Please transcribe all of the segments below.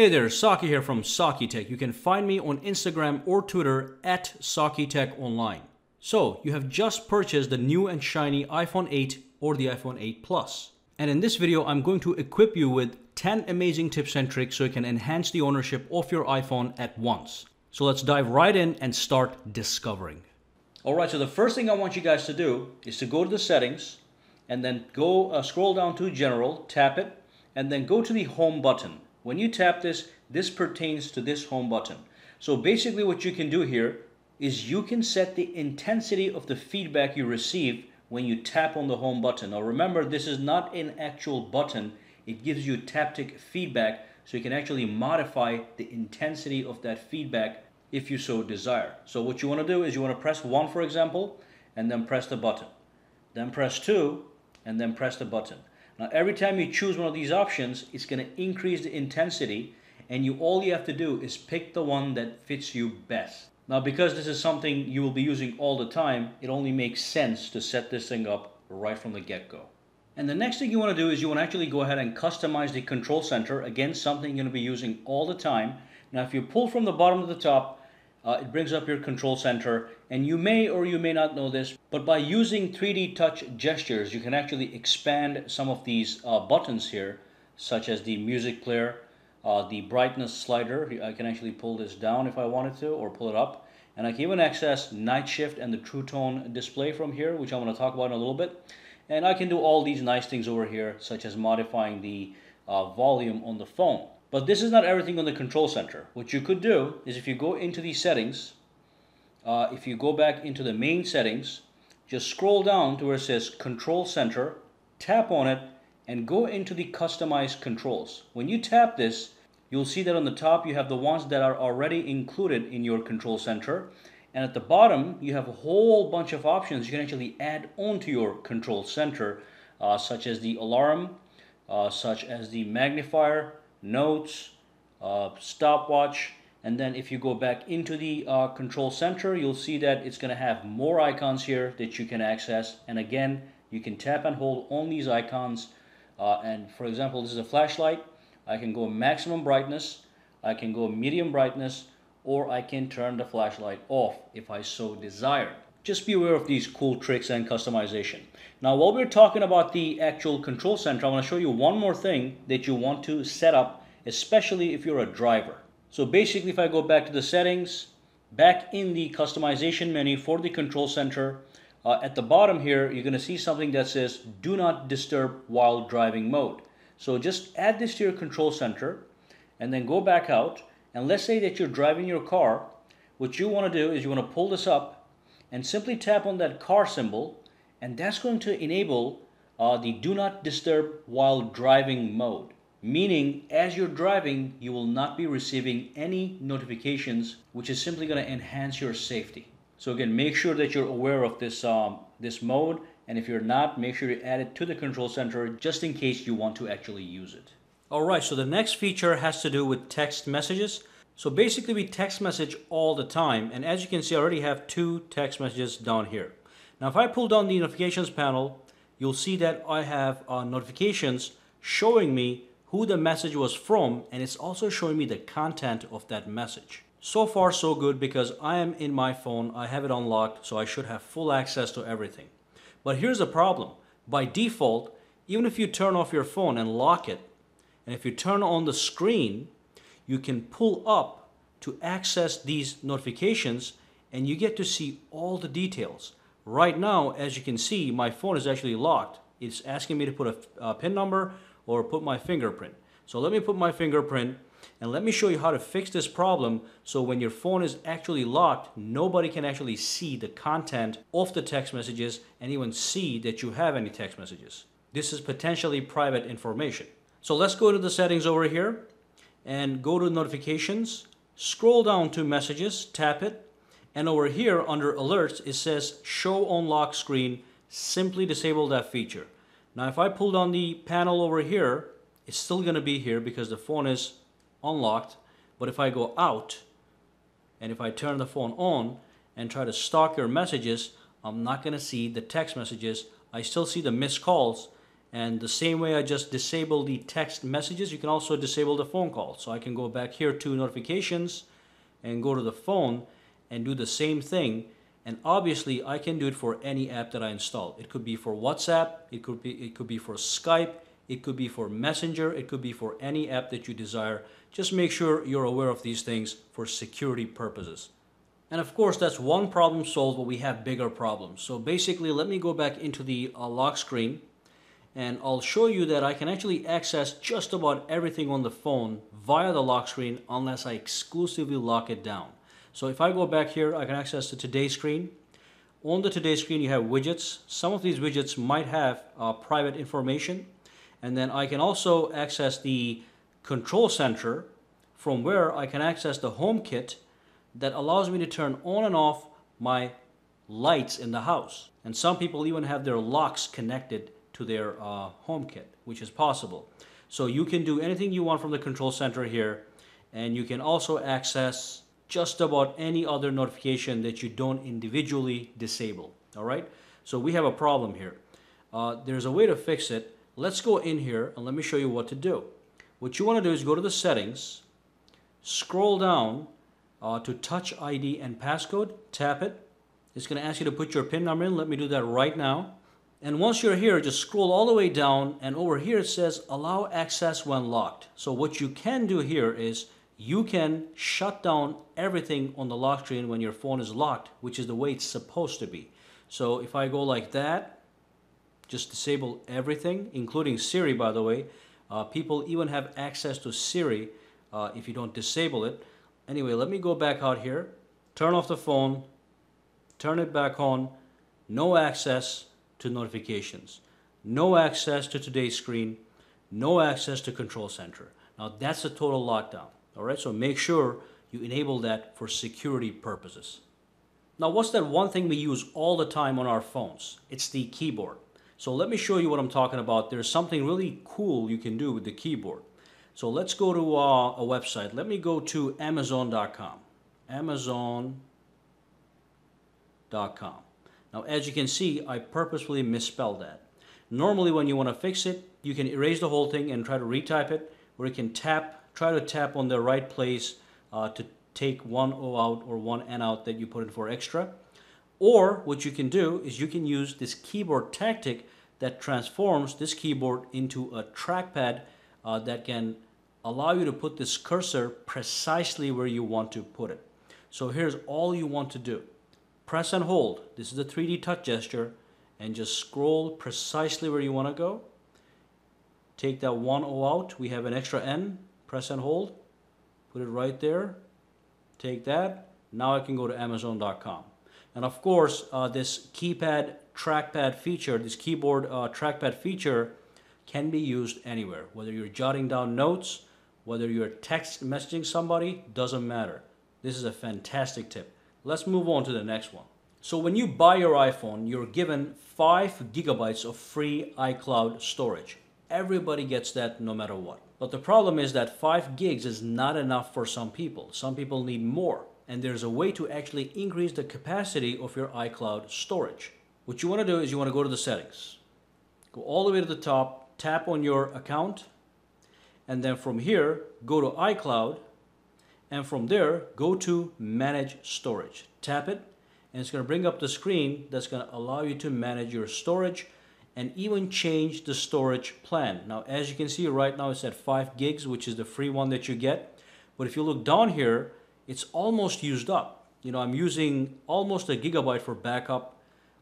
Hey there, Saki here from SAKITECH. You can find me on Instagram or Twitter at SAKITECH Online. So, you have just purchased the new and shiny iPhone 8 or the iPhone 8 Plus. And in this video, I'm going to equip you with 10 amazing tips and tricks so you can enhance the ownership of your iPhone at once. So let's dive right in and start discovering. Alright, so the first thing I want you guys to do is to go to the settings and then go scroll down to General, tap it, and then go to the Home button. When you tap this, this pertains to this Home button. So basically what you can do here is you can set the intensity of the feedback you receive when you tap on the Home button. Now remember, this is not an actual button. It gives you taptic feedback, so you can actually modify the intensity of that feedback if you so desire. So what you want to do is you want to press 1, for example, and then press the button. Then press 2, and then press the button. Now every time you choose one of these options, it's going to increase the intensity, and all you have to do is pick the one that fits you best. Now because this is something you will be using all the time, it only makes sense to set this thing up right from the get-go. And the next thing you want to do is you want to actually go ahead and customize the control center. Again, something you're going to be using all the time. Now if you pull from the bottom to the top, it brings up your control center, and you may or you may not know this, but by using 3D touch gestures, you can actually expand some of these buttons here, such as the music player, the brightness slider. I can actually pull this down if I wanted to, or pull it up, and I can even access night shift and the true tone display from here, which I'm going to talk about in a little bit. And I can do all these nice things over here, such as modifying the volume on the phone. But this is not everything on the control center. What you could do is if you go into the settings, if you go back into the main settings, just scroll down to where it says Control Center, tap on it, and go into the Customize Controls. When you tap this, you'll see that on the top you have the ones that are already included in your control center. And at the bottom, you have a whole bunch of options you can actually add onto your control center, such as the alarm, such as the magnifier, notes, stopwatch, and then if you go back into the control center, you'll see that it's going to have more icons here that you can access. And again, you can tap and hold on these icons. And for example, this is a flashlight. I can go maximum brightness, I can go medium brightness, or I can turn the flashlight off if I so desire. Just be aware of these cool tricks and customization. Now while we're talking about the actual control center, I want to show you one more thing that you want to set up, especially if you're a driver. So basically if I go back to the settings, back in the customization menu for the control center, at the bottom here you're going to see something that says do not disturb while driving mode. So just add this to your control center and then go back out, and let's say that you're driving your car. What you want to do is you want to pull this up and simply tap on that car symbol, and that's going to enable the do not disturb while driving mode. Meaning, as you're driving, you will not be receiving any notifications, which is simply going to enhance your safety. So again, make sure that you're aware of this, this mode, and if you're not, make sure you add it to the control center just in case you want to actually use it. Alright, so the next feature has to do with text messages. So basically we text message all the time, and as you can see I already have 2 text messages down here. Now if I pull down the notifications panel, you'll see that I have notifications showing me who the message was from, and it's also showing me the content of that message. So far so good, because I am in my phone, I have it unlocked, so I should have full access to everything. But here's the problem. By default, even if you turn off your phone and lock it, and if you turn on the screen, you can pull up to access these notifications, and you get to see all the details. Right now, as you can see, my phone is actually locked. It's asking me to put a PIN number or put my fingerprint. So let me put my fingerprint, and let me show you how to fix this problem so when your phone is actually locked, nobody can actually see the content of the text messages and even see that you have any text messages. This is potentially private information. So let's go to the settings over here and go to notifications, scroll down to messages, tap it, and over here under alerts it says show on lock screen. Simply disable that feature. Now if I pull down the panel over here, it's still going to be here because the phone is unlocked. But if I go out and if I turn the phone on and try to stalk your messages, I'm not going to see the text messages. I still see the missed calls, And the same way I just disabled the text messages, you can also disable the phone call. So I can go back here to notifications and go to the phone and do the same thing. And obviously I can do it for any app that I install. It could be for WhatsApp, it could be for Skype, it could be for Messenger, it could be for any app that you desire. Just make sure you're aware of these things for security purposes. And of course, that's one problem solved, but we have bigger problems. So basically, let me go back into the lock screen, and I'll show you that I can actually access just about everything on the phone via the lock screen unless I exclusively lock it down. So if I go back here, I can access the Today screen. On the Today screen, you have widgets. Some of these widgets might have private information. And then I can also access the Control Center, from where I can access the HomeKit that allows me to turn on and off my lights in the house. And some people even have their locks connected to their HomeKit, which is possible. So you can do anything you want from the Control Center here, and you can also access just about any other notification that you don't individually disable. All right, so we have a problem here. There's a way to fix it. Let's go in here and let me show you what to do. What you want to do is go to the settings, scroll down to Touch ID and passcode, tap it. It's going to ask you to put your PIN number in. Let me do that right now. And once you're here, just scroll all the way down, and over here it says allow access when locked. So what you can do here is you can shut down everything on the lock screen when your phone is locked, which is the way it's supposed to be. So if I go like that, just disable everything, including Siri, by the way. People even have access to Siri if you don't disable it. Anyway, let me go back out here, turn off the phone, turn it back on, no access to notifications, no access to Today's screen, no access to Control Center. Now that's a total lockdown. All right, so make sure you enable that for security purposes. Now, what's that one thing we use all the time on our phones? It's the keyboard. So let me show you what I'm talking about. There's something really cool you can do with the keyboard. So let's go to a website. Let me go to Amazon.com. Amazon.com. Now, as you can see, I purposefully misspelled that. Normally, when you want to fix it, you can erase the whole thing and try to retype it, or you can try to tap on the right place to take one O out or one N out that you put in for extra. Or what you can do is you can use this keyboard tactic that transforms this keyboard into a trackpad that can allow you to put this cursor precisely where you want to put it. So here's all you want to do. Press and hold. This is a 3D touch gesture, and just scroll precisely where you want to go. Take that one O out. We have an extra N. Press and hold. Put it right there. Take that. Now I can go to Amazon.com. And of course, this keypad trackpad feature, this keyboard trackpad feature can be used anywhere. Whether you're jotting down notes, whether you're text messaging somebody, doesn't matter. This is a fantastic tip. Let's move on to the next one. So when you buy your iPhone, you're given 5 gigabytes of free iCloud storage. Everybody gets that no matter what. But the problem is that 5 gigs is not enough for some people. Some people need more. And there's a way to actually increase the capacity of your iCloud storage. What you want to do is you want to go to the settings. Go all the way to the top, tap on your account, and then from here, go to iCloud, and from there, go to Manage Storage. Tap it, and it's going to bring up the screen that's going to allow you to manage your storage and even change the storage plan. Now, as you can see right now, it's at 5 gigs, which is the free one that you get. But if you look down here, it's almost used up. You know, I'm using almost a gigabyte for backup,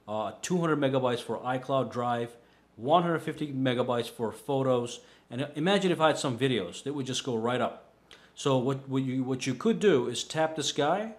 200 megabytes for iCloud Drive, 150 megabytes for photos, and imagine if I had some videos, that would just go right up. So what you could do is tap this guy,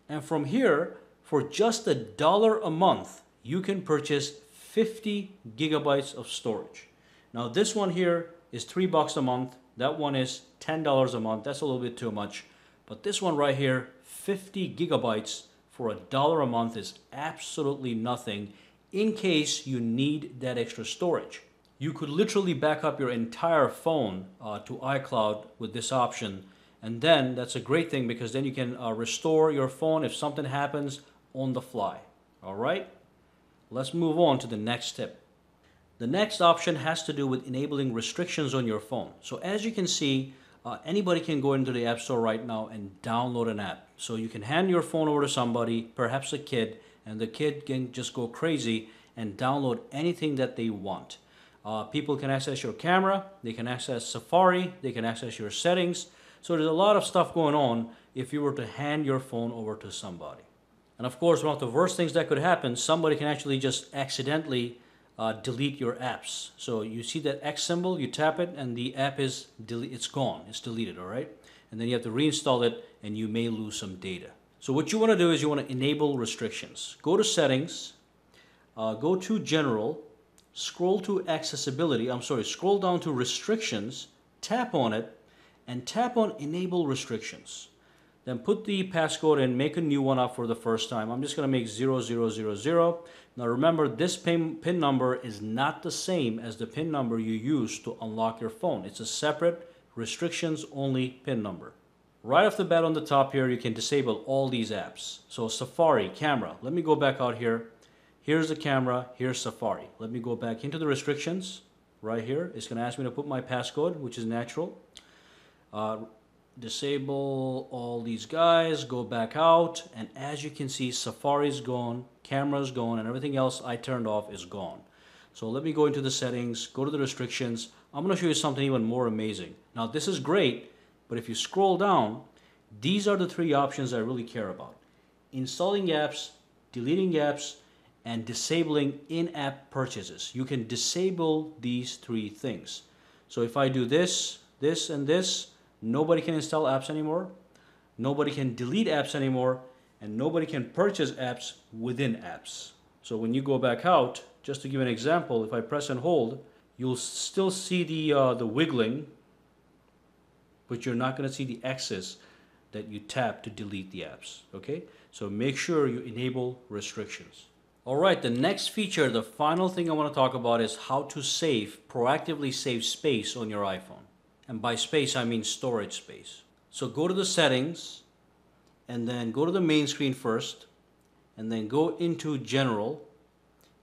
and from here, for just $1 a month, you can purchase 50 gigabytes of storage. Now this one here is $3 a month. That one is $10 a month. That's a little bit too much. But this one right here, 50 gigabytes for $1 a month is absolutely nothing in case you need that extra storage. You could literally back up your entire phone to iCloud with this option, and then that's a great thing because then you can restore your phone if something happens on the fly. All right, let's move on to the next tip. The next option has to do with enabling restrictions on your phone. So as you can see, anybody can go into the App Store right now and download an app. So you can hand your phone over to somebody, perhaps a kid, and the kid can just go crazy and download anything that they want. People can access your camera, they can access Safari, they can access your settings. So there's a lot of stuff going on if you were to hand your phone over to somebody. And of course, one of the worst things that could happen, somebody can actually just accidentally delete your apps. So you see that X symbol, you tap it, and the app is it's gone, it's deleted, all right? And then you have to reinstall it, and you may lose some data. So what you want to do is you want to enable restrictions. Go to Settings, go to General, scroll to Accessibility, scroll down to Restrictions, tap on it, and tap on Enable Restrictions. Then put the passcode in, make a new one up for the first time. I'm just going to make 0000. Now remember, this PIN number is not the same as the PIN number you use to unlock your phone. It's a separate restrictions only PIN number. Right off the bat on the top here, you can disable all these apps. So Safari, camera. Let me go back out here. Here's the camera, here's Safari. Let me go back into the restrictions right here. It's going to ask me to put my passcode, which is natural. Disable all these guys, go back out, and as you can see, Safari's gone, camera's gone, and everything else I turned off is gone. So let me go into the settings, go to the restrictions. I'm going to show you something even more amazing. Now this is great, but if you scroll down, these are the three options I really care about. Installing apps, deleting apps, and disabling in-app purchases. You can disable these three things. So if I do this, this, and this, nobody can install apps anymore, nobody can delete apps anymore, and nobody can purchase apps within apps. So when you go back out, just to give an example, if I press and hold, you'll still see the wiggling, but you're not going to see the X's that you tap to delete the apps, okay? So make sure you enable restrictions. All right, the next feature, the final thing I want to talk about is how to proactively save space on your iPhone. And by space, I mean storage space. So go to the settings, and then go to the main screen first, and then go into General,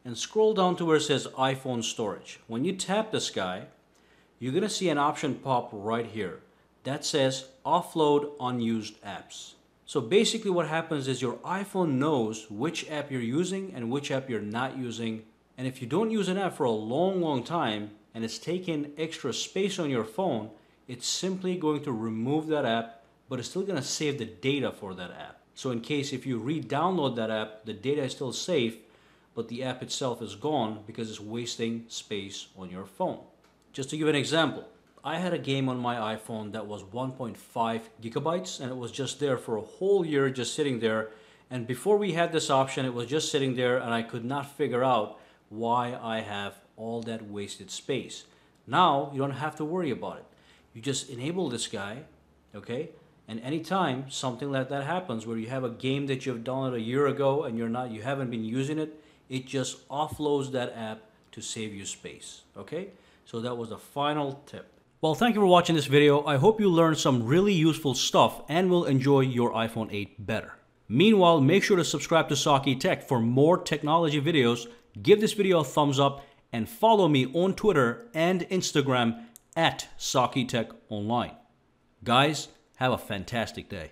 and scroll down to where it says iPhone storage. When you tap this guy, you're going to see an option pop right here that says Offload Unused Apps. So basically what happens is your iPhone knows which app you're using and which app you're not using. And if you don't use an app for a long time, and it's taking extra space on your phone, it's simply going to remove that app, but it's still going to save the data for that app. So in case if you re-download that app, the data is still safe, but the app itself is gone because it's wasting space on your phone. Just to give an example, I had a game on my iPhone that was 1.5 gigabytes, and it was just there for a whole year, just sitting there. And before we had this option, it was just sitting there, and I could not figure out why I have all that wasted space. Now you don't have to worry about it. You just enable this guy, okay? And anytime something like that happens where you have a game that you've downloaded a year ago and you haven't been using it, it just offloads that app to save you space, okay? So that was the final tip. Well, thank you for watching this video. I hope you learned some really useful stuff and will enjoy your iPhone 8 better. Meanwhile, make sure to subscribe to SAKITECH for more technology videos. Give this video a thumbs up and follow me on Twitter and Instagram at SAKITECH Online. Guys, have a fantastic day.